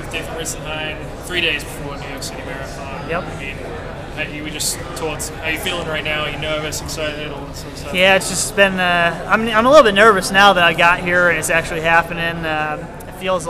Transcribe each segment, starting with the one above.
with Dathan Ritzenhein 3 days before New York City Marathon. Yep. I mean, we just talked. How are you feeling right now? Are you nervous, excited, all that sort of stuff? Yeah, it's just been. I'm a little bit nervous now that I got here and it's actually happening. It feels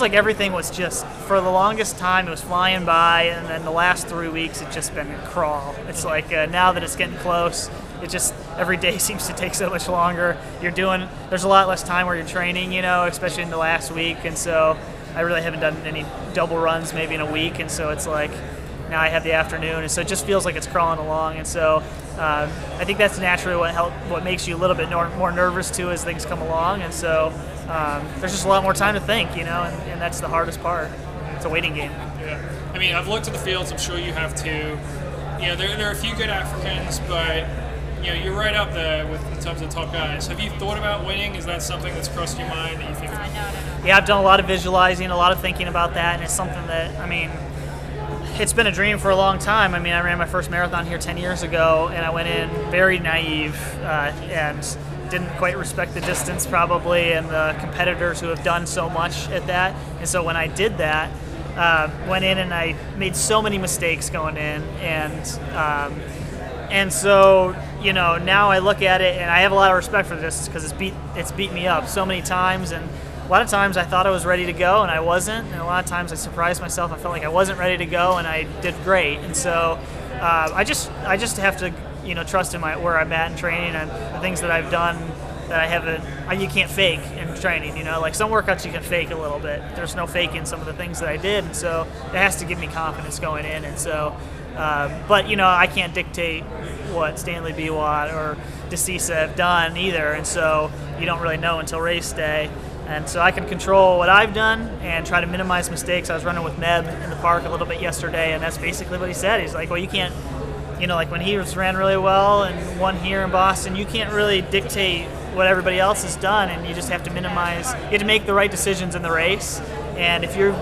like everything was just, for the longest time, it was flying by, and then the last 3 weeks it's just been a crawl. It's like now that it's getting close, it just every day seems to take so much longer. There's a lot less time where you're training, especially in the last week, and so I really haven't done any double runs maybe in a week, and so it's like now I have the afternoon, and so it just feels like it's crawling along, and so I think that's naturally what makes you a little bit more nervous too as things come along, and so there's just a lot more time to think, and that's the hardest part. It's a waiting game. Yeah. I mean, I've looked at the fields. I'm sure you have too. There are a few good Africans, but you're right up there in terms of the top guys. Have you thought about winning? Is that something that's crossed your mind that you think? Yeah, I've done a lot of visualizing, a lot of thinking about that, and it's something that, it's been a dream for a long time. I ran my first marathon here 10 years ago, and I went in very naive and didn't quite respect the distance probably, and the competitors who have done so much at that. And so when I did that, went in and I made so many mistakes going in, and so now I look at it and I have a lot of respect for this because it's beat me up so many times, and a lot of times I thought I was ready to go and I wasn't, and a lot of times I surprised myself. I felt like I wasn't ready to go and I did great, and so I just have to trust in where I'm at in training and the things that I've done that I haven't. You can't fake in training, like some workouts you can fake a little bit. There's no faking some of the things that I did, and so it has to give me confidence going in, and so but I can't dictate what Stanley Biwott or DeCisa have done either, and so you don't really know until race day. And so I can control what I've done and try to minimize mistakes. I was running with Neb in the park a little bit yesterday, and that's basically what he said. He's like, well, you can't, like when he ran really well and won here in Boston, you can't really dictate what everybody else has done, and you just have to minimize. You have to make the right decisions in the race, and if you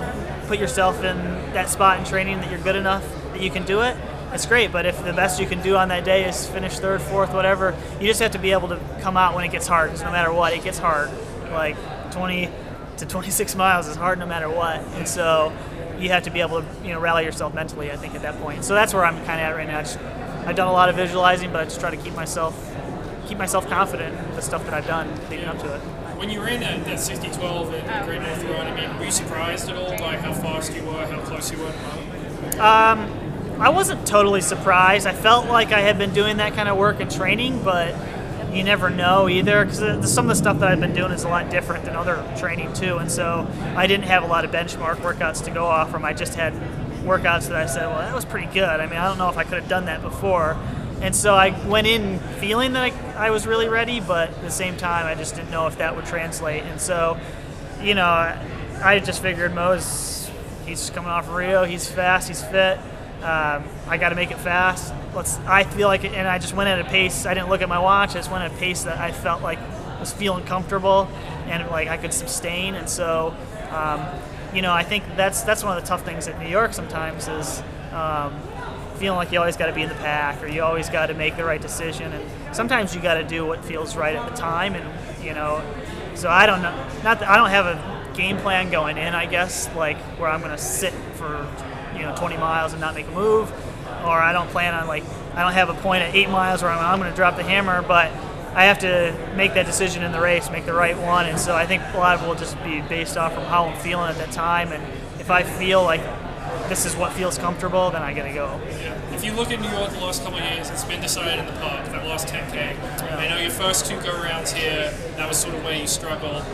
put yourself in that spot in training that you're good enough that you can do it, it's great. But if the best you can do on that day is finish third, fourth, whatever, you just have to be able to come out when it gets hard, because no matter what, it gets hard. Like 20 to 26 miles is hard no matter what, and so you have to be able to rally yourself mentally, I think, at that point. So that's where I'm kind of at right now. I've done a lot of visualizing, but I just try to keep myself confident in the stuff that I've done leading up to it. When you ran that 60-12 at Great North Run, were you surprised at all by how fast you were, how close you were? I wasn't totally surprised. I felt like I had been doing that kind of work in training, but you never know either, because some of the stuff that I've been doing is a lot different than other training too, and so I didn't have a lot of benchmark workouts to go off from. I just had workouts that I said, well, that was pretty good. I don't know if I could have done that before, and so I went in feeling that I was really ready, but at the same time I just didn't know if that would translate, and so I just figured he's coming off Rio, he's fast, he's fit. I got to make it fast. I feel like, and I just went at a pace. I didn't look at my watch. I just went at a pace that I felt like was feeling comfortable and like I could sustain. And so, I think that's one of the tough things at New York sometimes is feeling like you always got to be in the pack, or you always got to make the right decision. And sometimes you got to do what feels right at the time. And so I don't know. I don't have a game plan going in, I guess, like where I'm going to sit for 20 miles and not make a move, or I don't plan on I don't have a point at 8 miles where I'm going to drop the hammer, but I have to make that decision in the race, make the right one, and so I think a lot of it will just be based off of how I'm feeling at that time, and if I feel like this is what feels comfortable, then I got to go. Yeah. If you look at New York the last couple of years, it's been decided in the park, that last 10K. Yeah. I know your first 2 go-rounds here, that was sort of where you struggled.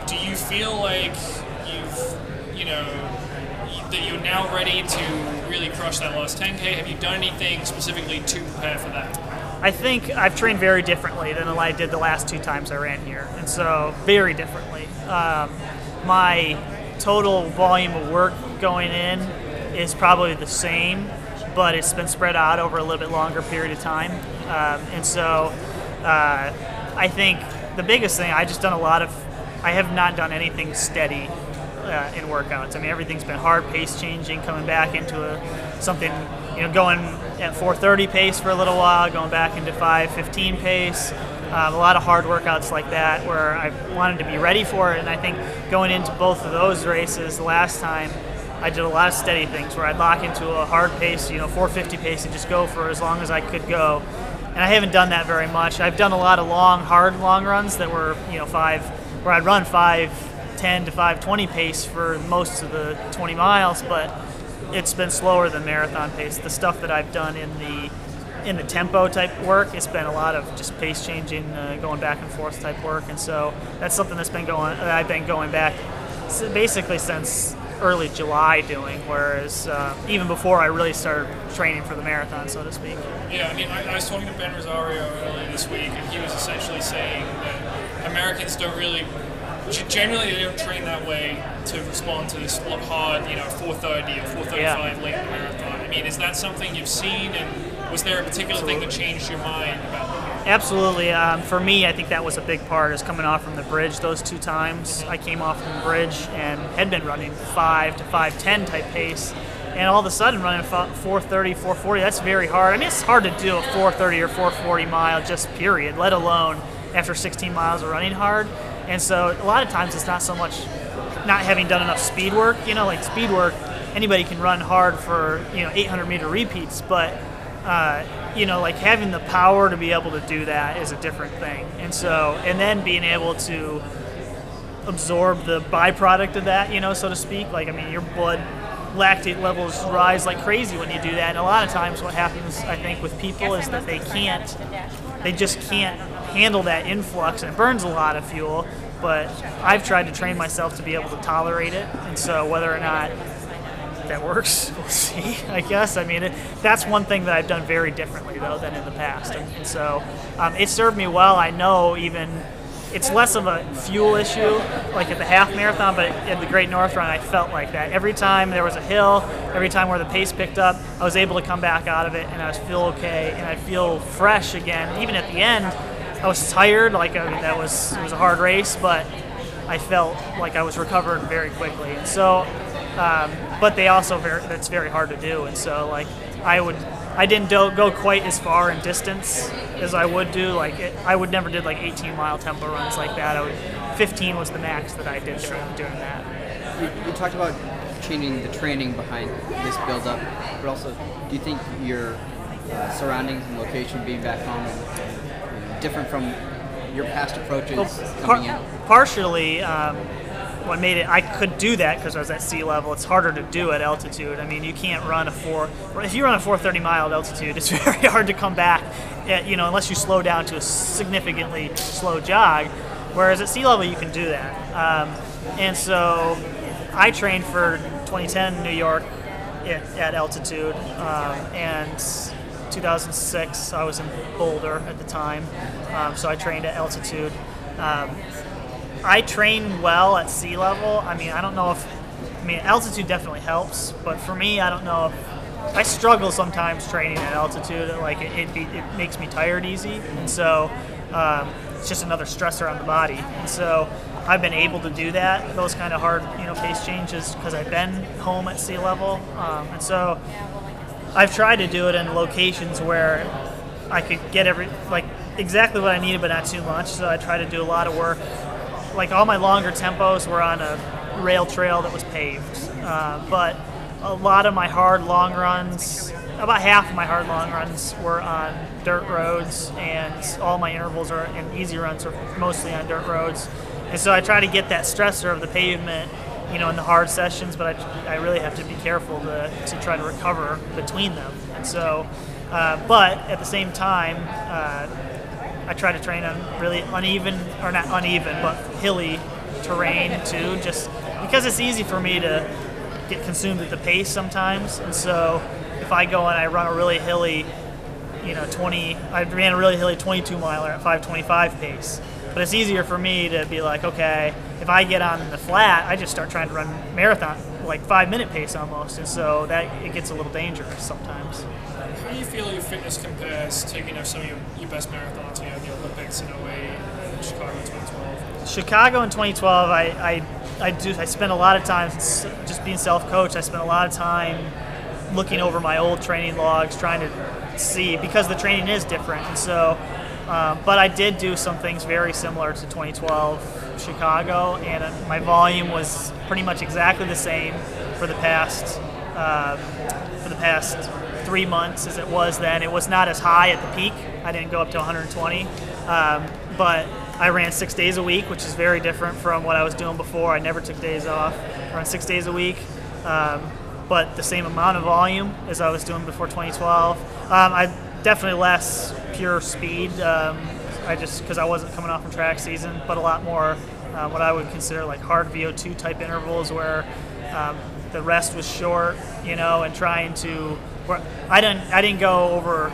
Do you feel like that you're now ready to really crush that last 10K? Have you done anything specifically to prepare for that? I think I've trained very differently than I did the last 2 times I ran here, and so very differently. My total volume of work going in is probably the same, but it's been spread out over a little bit longer period of time, and so I think the biggest thing, I have not done anything steady in workouts. Everything's been hard pace changing, coming back into something, going at 4:30 pace for a little while, going back into 5:15 pace, A lot of hard workouts like that where I wanted to be ready for it. And I think going into both of those races the last time, I did a lot of steady things where I'd lock into a hard pace, 450 pace, and just go for as long as I could go. And I haven't done that very much. I've done a lot of hard long runs that were, where I'd run 5:10 to 5:20 pace for most of the 20 miles, but it's been slower than marathon pace. The stuff that I've done in the tempo type work, it's been a lot of just pace changing, going back and forth type work, and so that's something I've been going back basically since early July doing, whereas even before I really started training for the marathon, so to speak. Yeah, I mean, I was talking to Ben Rosario earlier this week, and he was essentially saying that Americans don't really, generally they don't train that way to respond to this hard, 4:30 or 4:35 late marathon. I mean, is that something you've seen, and was there a particular thing that changed your mind about that? Absolutely. For me, I think that was a big part, is coming off from the bridge those two times. I came off from the bridge and had been running 5 to 5:10 type pace, and all of a sudden running 4:30, 4:40, that's very hard. I mean, it's hard to do a 4:30 or 4:40 mile just period, let alone after 16 miles of running hard. And so a lot of times it's not so much not having done enough speed work. Like speed work, anybody can run hard for 800-meter repeats, but like having the power to be able to do that is a different thing. And then being able to absorb the byproduct of that, so to speak. Like, I mean, your blood lactate levels rise like crazy when you do that. And a lot of times what happens, I think, with people is that they just can't handle that influx, and it burns a lot of fuel. But I've tried to train myself to be able to tolerate it. And so whether or not that works, we'll see, I guess. I mean, that's one thing that I've done very differently, though, than in the past. And so it served me well. I know it's less of a fuel issue, like at the half marathon, but at the Great North Run, I felt like that. Every time there was a hill, every time where the pace picked up, I was able to come back out of it, and I feel okay, and I feel fresh again. Even at the end, I was tired. Like, I mean, it was a hard race, but I felt like I was recovering very quickly. And so, but that's very hard to do. And so, like, I didn't go quite as far in distance as I would do. Like, I would never did like 18-mile tempo runs like that. 15 was the max that I did during that. You talked about changing the training behind this build-up, but also, do you think your surroundings and location being back home and different from your past approaches coming in? Partially, what made it, I could do that because I was at sea level. It's harder to do at altitude. I mean, you can't run if you run a 4:30 mile at altitude, it's very hard to come back, unless you slow down to a significantly slow jog. Whereas at sea level, you can do that. And so I trained for 2010 New York at altitude, and 2006 I was in Boulder at the time, so I trained at altitude. I train well at sea level. I mean, altitude definitely helps, but for me, I don't know if I struggle sometimes training at altitude. Like, it makes me tired easy, and so it's just another stressor on the body. And so I've been able to do that, those kind of hard, pace changes, because I've been home at sea level, and so I've tried to do it in locations where I could get exactly what I needed, but not too much. So I try to do a lot of work. Like, all my longer tempos were on a rail trail that was paved, but a lot of my hard long runs, about half of my hard long runs, were on dirt roads, and all my intervals and easy runs are mostly on dirt roads. And so I try to get that stressor of the pavement, in the hard sessions, but I really have to be careful to try to recover between them. And so, but at the same time, I try to train on really not uneven, but hilly terrain too, just because it's easy for me to get consumed at the pace sometimes. And so if I go and I run a really hilly, I ran a really hilly 22 miler at 5:25 pace. But it's easier for me to be like, okay, if I get on the flat, I just start trying to run marathon, like 5-minute pace almost. And so it gets a little dangerous sometimes. How do you feel your fitness compares to some of your best marathons, the Olympics in 2008 and Chicago in 2012? Chicago in 2012, I spent a lot of time just being self-coached. I spent a lot of time looking over my old training logs, trying to see, because the training is different. And so But I did do some things very similar to 2012 Chicago, and my volume was pretty much exactly the same for the past 3 months as it was then. It was not as high at the peak. I didn't go up to 120, but I ran 6 days a week, which is very different from what I was doing before. I never took days off. I ran 6 days a week, but the same amount of volume as I was doing before 2012. I definitely less pure speed, because I wasn't coming off from track season, but a lot more what I would consider like hard VO2 type intervals where the rest was short, and trying to. I didn't go over.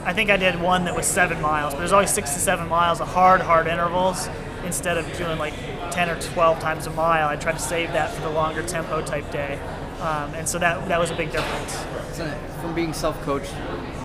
I think I did one that was 7 miles, but there's always 6 to 7 miles of hard intervals instead of doing like 10 or 12 times a mile. I tried to save that for the longer tempo type day, and so that was a big difference. So from being self-coached